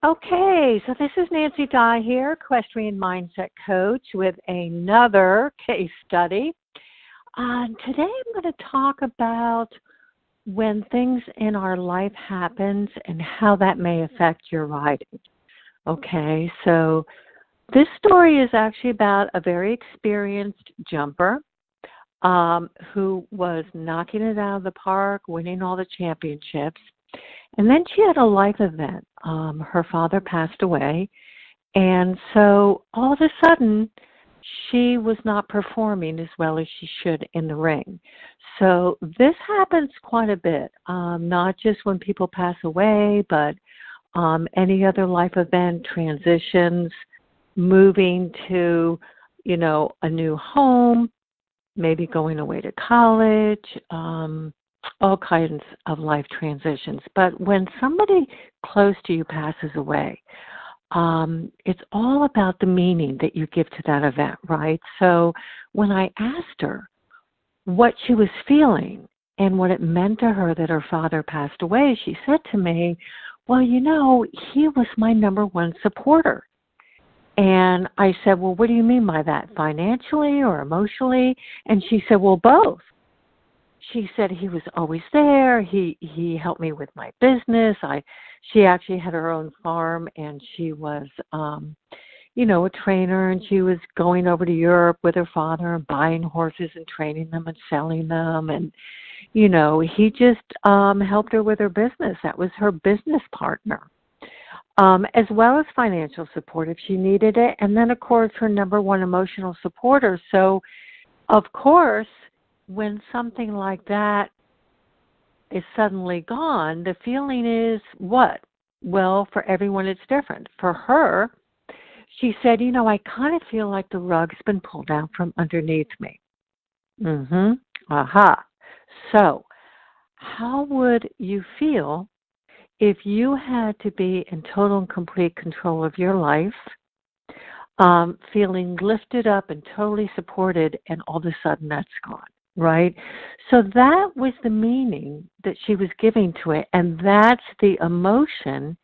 Okay, so this is Nancy Dye here, Equestrian Mindset Coach, with another case study. Today I'm going to talk about when things in our life happens and how that may affect your riding. Okay, so this story is actually about a very experienced jumper who was knocking it out of the park, winning all the championships. And then she had a life event. Her father passed away, and so all of a sudden, she was not performing as well as she should in the ring. So this happens quite a bit, not just when people pass away, but any other life event, transitions, moving to, a new home, maybe going away to college, all kinds of life transitions. But when somebody close to you passes away, it's all about the meaning that you give to that event, right? So when I asked her what she was feeling and what it meant to her that her father passed away, she said to me, well, he was my number one supporter. And I said, well, what do you mean by that, financially or emotionally? And she said, well, both. She said he was always there. He helped me with my business. She actually had her own farm, and she was, a trainer, and she was going over to Europe with her father and buying horses and training them and selling them. And, he just helped her with her business. That was her business partner, as well as financial support if she needed it. And then, of course, her number one emotional supporter. So, of course, when something like that is suddenly gone, the feeling is what? Well, for everyone it's different. For her, she said, I kind of feel like the rug's been pulled out from underneath me. Aha. So, how would you feel if you had to be in total and complete control of your life, feeling lifted up and totally supported, and all of a sudden that's gone? Right? So that was the meaning that she was giving to it, and that's the emotion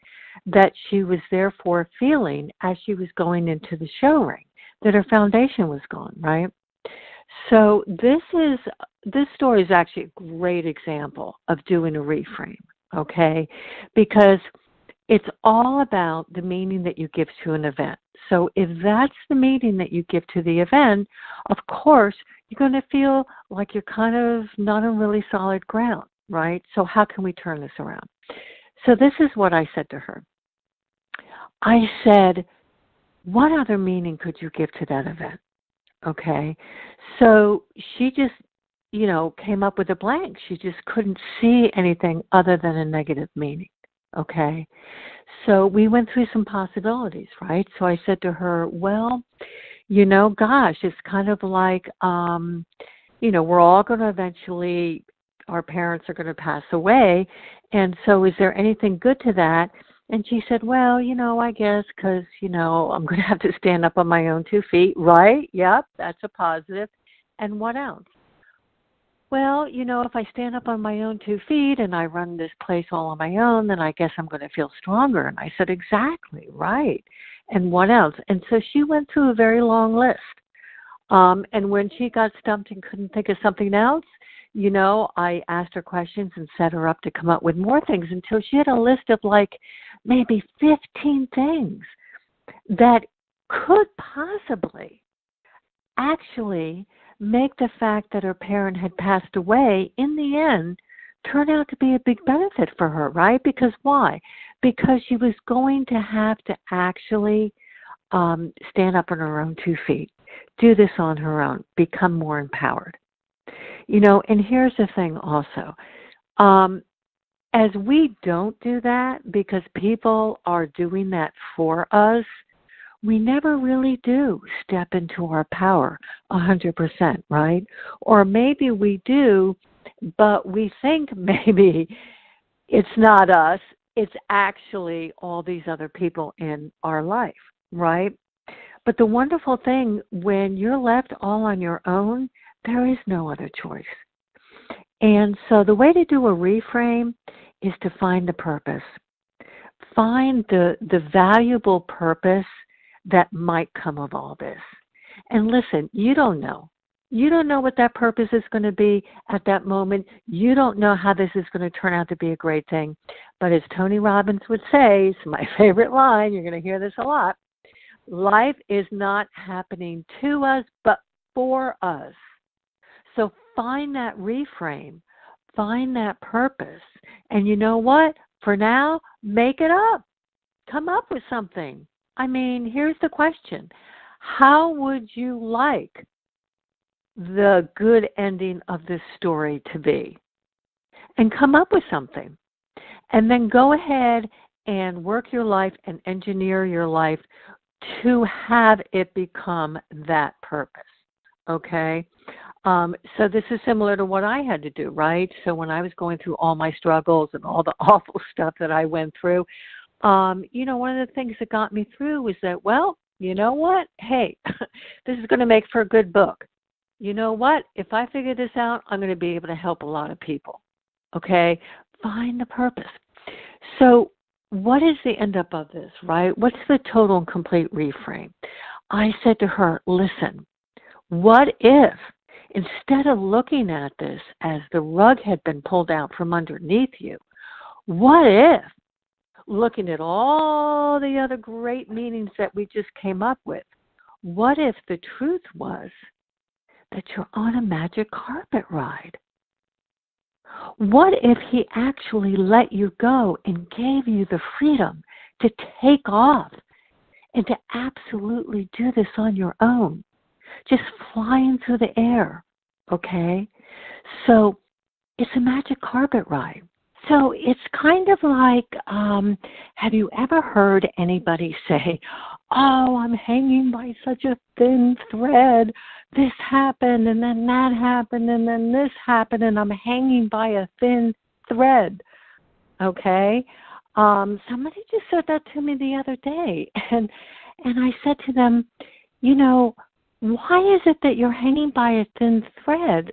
that she was therefore feeling as she was going into the show ring, that her foundation was gone, right? So this story is actually a great example of doing a reframe, okay? Because it's all about the meaning that you give to an event. So if that's the meaning that you give to the event, of course, you're going to feel like you're kind of not on really solid ground, right? So how can we turn this around? So this is what I said to her. I said, what other meaning could you give to that event? Okay. So she just, came up with a blank. She just couldn't see anything other than a negative meaning. Okay. So we went through some possibilities, right? So I said to her, well, gosh, it's kind of like, we're all going to eventually, our parents are going to pass away. And so is there anything good to that? And she said, well, I guess because, I'm going to have to stand up on my own 2 feet, right? Yep, that's a positive. And what else? Well, if I stand up on my own 2 feet and I run this place all on my own, then I guess I'm going to feel stronger. And I said, exactly, right. And what else? And so she went through a very long list. And when she got stumped and couldn't think of something else, I asked her questions and set her up to come up with more things until she had a list of like maybe 15 things that could possibly actually make the fact that her parent had passed away in the end turn out to be a big benefit for her, right? Because why? Because she was going to have to actually stand up on her own 2 feet, do this on her own, become more empowered. And here's the thing also. As we don't do that because people are doing that for us, we never really do step into our power 100%, right? Or maybe we do, but we think maybe it's not us, it's actually all these other people in our life, right? But the wonderful thing, when you're left all on your own, there is no other choice. And so the way to do a reframe is to find the purpose. find the valuable purpose that might come of all this. And listen, you don't know. You don't know what that purpose is going to be at that moment. You don't know how this is going to turn out to be a great thing. But as Tony Robbins would say, it's my favorite line, you're going to hear this a lot, life is not happening to us, but for us. So find that reframe, find that purpose. And you know what? For now, make it up. Come up with something. I mean, here's the question. How would you like the good ending of this story to be? And come up with something. And then go ahead and work your life and engineer your life to have it become that purpose. Okay? So this is similar to what I had to do, right? So when I was going through all my struggles and all the awful stuff that I went through, one of the things that got me through was that, well, you know what? Hey, this is going to make for a good book. You know what? If I figure this out, I'm going to be able to help a lot of people. Okay? Find the purpose. So what is the end up of this, right? What's the total and complete reframe? I said to her, listen, what if instead of looking at this as the rug had been pulled out from underneath you, what if, looking at all the other great meanings that we just came up with, what if the truth was that you're on a magic carpet ride? What if he actually let you go and gave you the freedom to take off and to absolutely do this on your own? Just flying through the air, okay? So it's a magic carpet ride. So it's kind of like, have you ever heard anybody say, oh, I'm hanging by such a thin thread. This happened, and then that happened, and then this happened, and I'm hanging by a thin thread, okay? Somebody just said that to me the other day, and I said to them, why is it that you're hanging by a thin thread?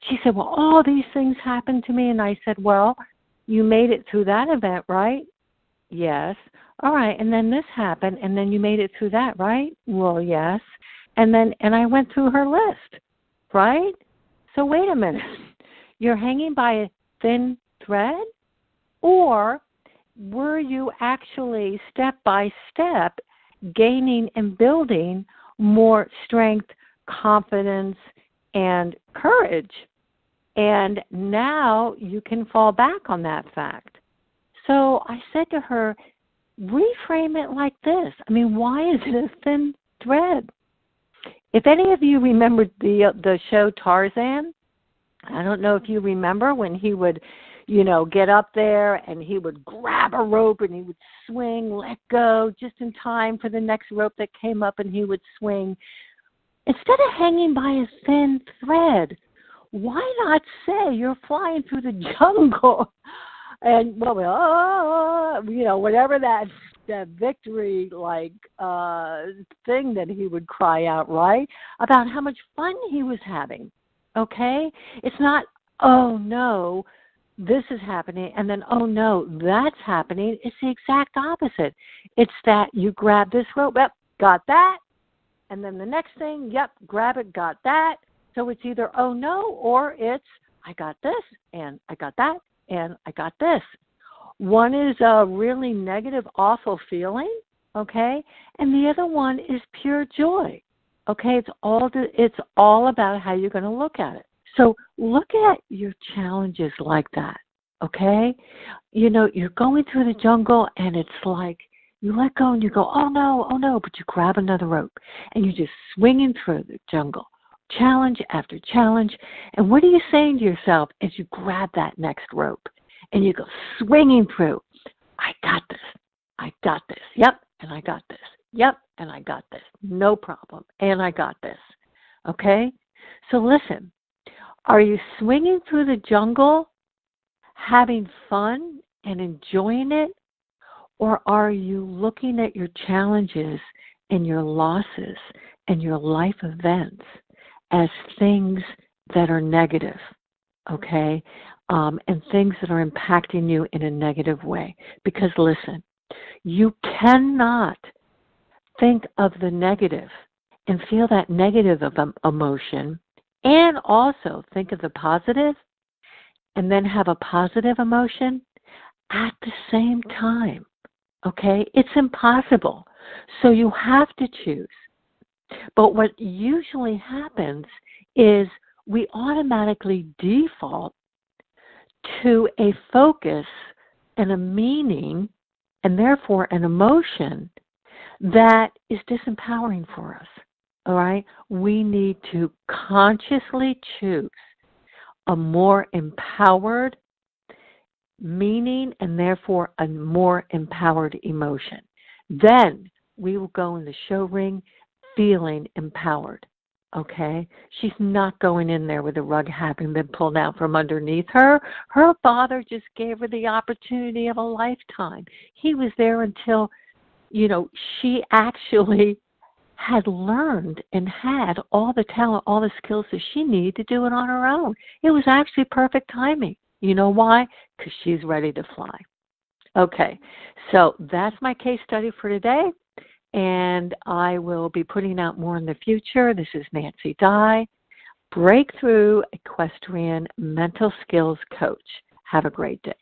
She said, well, all these things happened to me. And I said, well, you made it through that event, right? Yes. All right. And then this happened, and then you made it through that, right? Well, yes. And I went through her list, right? So wait a minute. You're hanging by a thin thread? Or were you actually step by step gaining and building more strength, confidence, and courage? And now you can fall back on that fact. So I said to her, reframe it like this. I mean, why is it a thin thread? If any of you remember the show Tarzan, I don't know if you remember when he would, get up there and he would grab a rope and he would swing, let go, just in time for the next rope that came up, and he would swing. Instead of hanging by a thin thread, why not say you're flying through the jungle and, whatever that victory thing that he would cry out, right, about how much fun he was having, okay? It's not, oh, no, this is happening, and then, oh, no, that's happening. It's the exact opposite. It's that you grab this rope, yep, got that, and then the next thing, yep, grab it, got that. So it's either, oh, no, or it's, I got this, and I got that, and I got this. One is a really negative, awful feeling, okay? And the other one is pure joy, okay? It's all about how you're going to look at it. So look at your challenges like that, okay? You're going through the jungle, and it's like you let go and you go, oh, no, but you grab another rope, and you're just swinging through the jungle, challenge after challenge. And what are you saying to yourself as you grab that next rope? And you go swinging through. I got this. I got this. Yep, and I got this. Yep, and I got this. No problem. And I got this. Okay? So listen, are you swinging through the jungle, having fun and enjoying it? Or are you looking at your challenges and your losses and your life events as things that are negative? Okay? And things that are impacting you in a negative way. Because listen, You cannot think of the negative and feel that negative emotion and also think of the positive and then have a positive emotion at the same time. Okay? It's impossible. So you have to choose. But what usually happens is we automatically default to a focus and a meaning and therefore an emotion that is disempowering for us. All right? We need to consciously choose a more empowered meaning and therefore a more empowered emotion. Then we will go in the show ring feeling empowered. Okay? She's not going in there with the rug having been pulled out from underneath her. Her father just gave her the opportunity of a lifetime. He was there until, she actually had learned and had all the talent, all the skills that she needed to do it on her own. It was actually perfect timing. You know why? Because she's ready to fly. Okay, so that's my case study for today, and I will be putting out more in the future. This is Nancy Dye, Breakthrough Equestrian Mental Skills Coach. Have a great day.